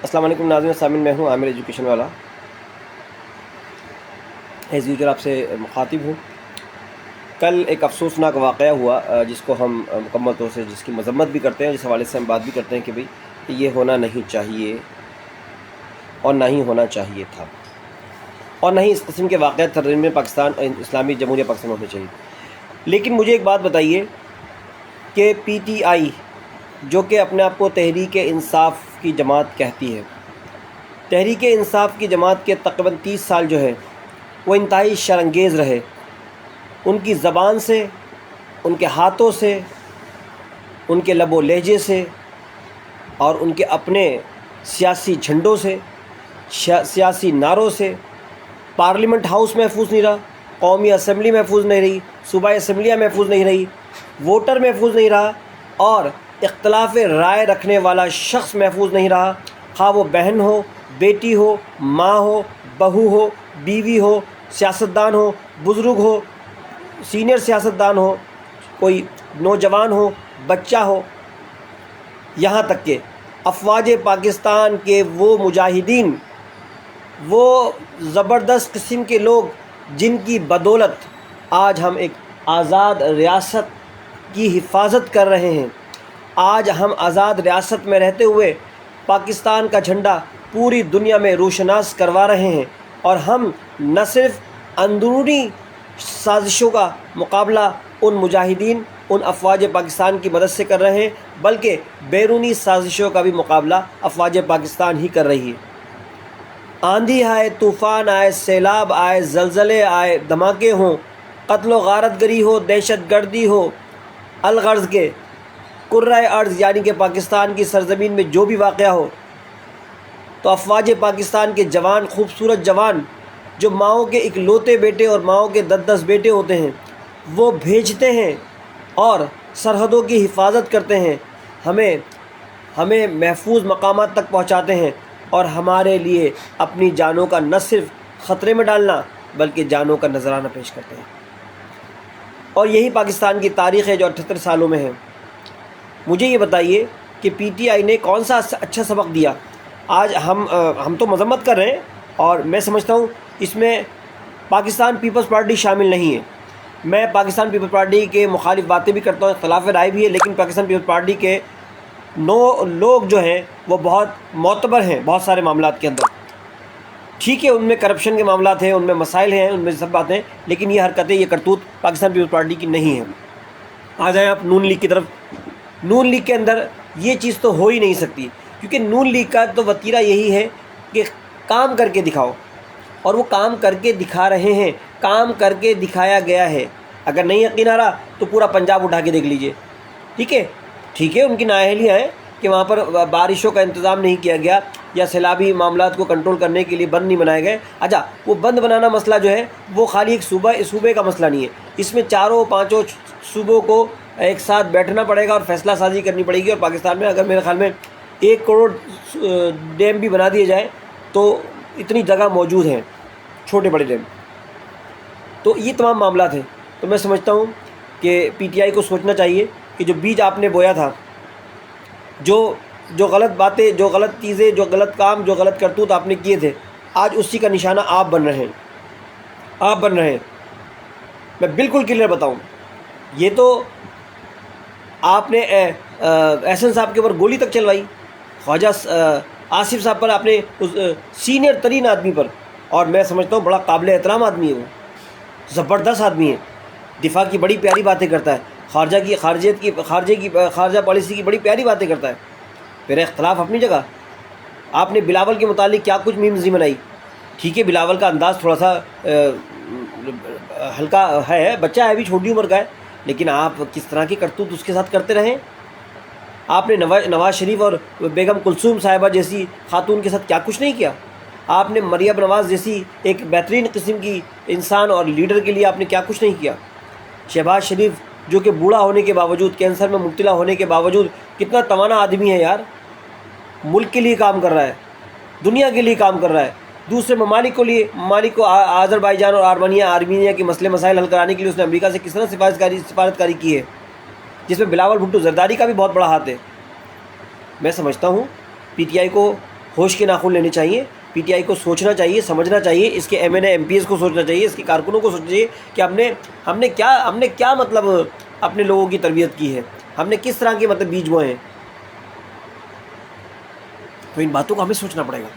अस्सलाम वालेकुम नाज़रीन सामिन, मैं हूँ आमिर एजुकेशन वाला। एज़ यूजुअल आपसे मुखातिब हूँ। कल एक अफसोसनाक वाक़या हुआ जिसको हम मुकम्मल तौर से जिसकी मज़म्मत भी करते हैं, जिस हवाले से हम बात भी करते हैं कि भाई ये होना नहीं चाहिए और ना ही होना चाहिए था, और ना ही इस किस्म के वाक़यात तरमीम पाकिस्तान इस्लामी जमहूरिया पाकिस्तान होने चाहिए। लेकिन मुझे एक बात बताइए कि PTI जो कि अपने आप को तहरीक इंसाफ़ की जमात कहती है, तहरीक इंसाफ़ की जमात के तकरीबन 30 साल जो है वो इंतहाई शर्मंगेज़ रहे। उनकी ज़बान से, उनके हाथों से, उनके लबो लहजे से और उनके अपने सियासी झंडों से, सियासी नारों से पार्लियामेंट हाउस महफूज नहीं रहा, कौमी असम्बली महफूज नहीं रही, सूबाई असम्बलियाँ महफूज नहीं रही, वोटर महफूज नहीं रहा और इख्तलाफ राय रखने वाला शख्स महफूज नहीं रहा, खा वो बहन हो, बेटी हो, माँ हो, बहू हो, बीवी हो, सियासतदान हो, बुज़ुर्ग हो, सीनियर सियासतदान हो, कोई नौजवान हो, बच्चा हो। यहाँ तक कि अफवाज पाकिस्तान के वो मुजाहिदीन, वो ज़बरदस्त किस्म के लोग जिनकी बदौलत आज हम एक आज़ाद रियासत की हिफाजत कर रहे हैं, आज हम आज़ाद रियासत में रहते हुए पाकिस्तान का झंडा पूरी दुनिया में रोशनास करवा रहे हैं, और हम न सिर्फ अंदरूनी साजिशों का मुकाबला उन मुजाहिदीन, उन अफवाज पाकिस्तान की मदद से कर रहे हैं, बल्कि बैरूनी साजिशों का भी मुकाबला अफवाज पाकिस्तान ही कर रही है। आंधी आए, तूफ़ान आए, सैलाब आए, ज़लज़ले आए, धमाके हों, कत्ल गारतगरी हो, दहशत गर्दी हो, अलगर्ज़ के कुर्राए अर्ज़ यानी कि पाकिस्तान की सरज़मीन में जो भी वाक़या हो, तो अफवाज पाकिस्तान के जवान, खूबसूरत जवान जो माओं के इकलौते बेटे और माओं के 10-10 बेटे होते हैं, वो भेजते हैं और सरहदों की हिफाजत करते हैं, हमें महफूज मकामात तक पहुंचाते हैं और हमारे लिए अपनी जानों का न सिर्फ ख़तरे में डालना बल्कि जानों का नजराना पेश करते हैं। और यही पाकिस्तान की तारीख़ है जो 78 सालों में है। मुझे ये बताइए कि PTI ने कौन सा अच्छा सबक दिया। आज हम तो मजम्मत कर रहे हैं, और मैं समझता हूँ इसमें पाकिस्तान पीपल्स पार्टी शामिल नहीं है। मैं पाकिस्तान पीपल्स पार्टी के मुखालिफ बातें भी करता हूँ, इख्तलाफ राय भी है, लेकिन पाकिस्तान पीपल्स पार्टी के 9 लोग जो हैं वो बहुत मोतबर हैं बहुत सारे मामलात के अंदर। ठीक है, उनमें करप्शन के मामलात हैं, उनमें मसाइल हैं, उनमें सब बातें, लेकिन ये हरकतें, ये करतूत पाकिस्तान पीपल्स पार्टी की नहीं है। आ जाएँ आप नून लीग की तरफ। नून लीग के अंदर ये चीज़ तो हो ही नहीं सकती, क्योंकि नून लीग का तो वतीरा यही है कि काम करके दिखाओ, और वो काम करके दिखा रहे हैं, काम करके दिखाया गया है। अगर नहीं यकीन आ रहा तो पूरा पंजाब उठा के देख लीजिए। ठीक है, उनकी नाअहलियाँ हैं कि वहाँ पर बारिशों का इंतज़ाम नहीं किया गया या सैलाबी मामलात को कंट्रोल करने के लिए बंद नहीं बनाए गए। अच्छा, वो बंद बनाना मसला जो है वो खाली एक सूबे का मसला नहीं है, इसमें 4-5 सूबों को एक साथ बैठना पड़ेगा और फैसला साजी करनी पड़ेगी। और पाकिस्तान में अगर मेरे ख्याल में 1 करोड़ डैम भी बना दिए जाए तो इतनी जगह मौजूद हैं, छोटे बड़े डैम। तो ये तमाम मामला हैं। तो मैं समझता हूँ कि PTI को सोचना चाहिए कि जो बीज आपने बोया था, जो गलत बातें, जो गलत चीज़ें, जो गलत काम, जो गलत करतूत आपने किए थे, आज उसी का निशाना आप बन रहे हैं। मैं बिल्कुल क्लियर बताऊँ, ये तो आपने एहसन साहब के ऊपर गोली तक चलवाई, ख्वाजा आसिफ साहब पर, आपने उस सीनियर तरीन आदमी पर, और मैं समझता हूँ बड़ा काबिल एहतराम आदमी है, वो ज़बरदस्त आदमी है, दिफा की बड़ी प्यारी बातें करता है, खारजा पॉलिसी की बड़ी प्यारी बातें करता है। फिर इख्तलाफ अपनी जगह। आपने बिलावल के मुतालिक क्या कुछ मीम्स बनाई। ठीक है, बिलावल का अंदाज़ थोड़ा सा हल्का है, बच्चा है अभी, छोटी उम्र का है, लेकिन आप किस तरह की करतूत उसके साथ करते रहें। आपने नवाज़ शरीफ और बेगम कुलसूम साहिबा जैसी खातून के साथ क्या कुछ नहीं किया। आपने मरियम नवाज़ जैसी एक बेहतरीन किस्म की इंसान और लीडर के लिए आपने क्या कुछ नहीं किया। शहबाज शरीफ जो कि बूढ़ा होने के बावजूद, कैंसर में मुब्तला होने के बावजूद, कितना तवाना आदमी है यार, मुल्क के लिए काम कर रहा है, दुनिया के लिए काम कर रहा है, दूसरे ममालिक को आज़रबाईजान और आर्मीनिया के मसले मसाइल हल कराने के लिए उसने अमेरिका से किस तरह सिफारतकारी की है, जिसमें बिलावल भुट्टो जरदारी का भी बहुत बड़ा हाथ है। मैं समझता हूँ PTI को होश के नाखून लेने चाहिए। पीटीआई को सोचना चाहिए, समझना चाहिए, इसके एमएनए एमपीएस को सोचना चाहिए, इसके कारकुनों को सोचना चाहिए कि हमने क्या मतलब अपने लोगों की तरबियत की है, हमने किस तरह के मतलब बीज बोए हैं। तो इन बातों को हमें सोचना पड़ेगा।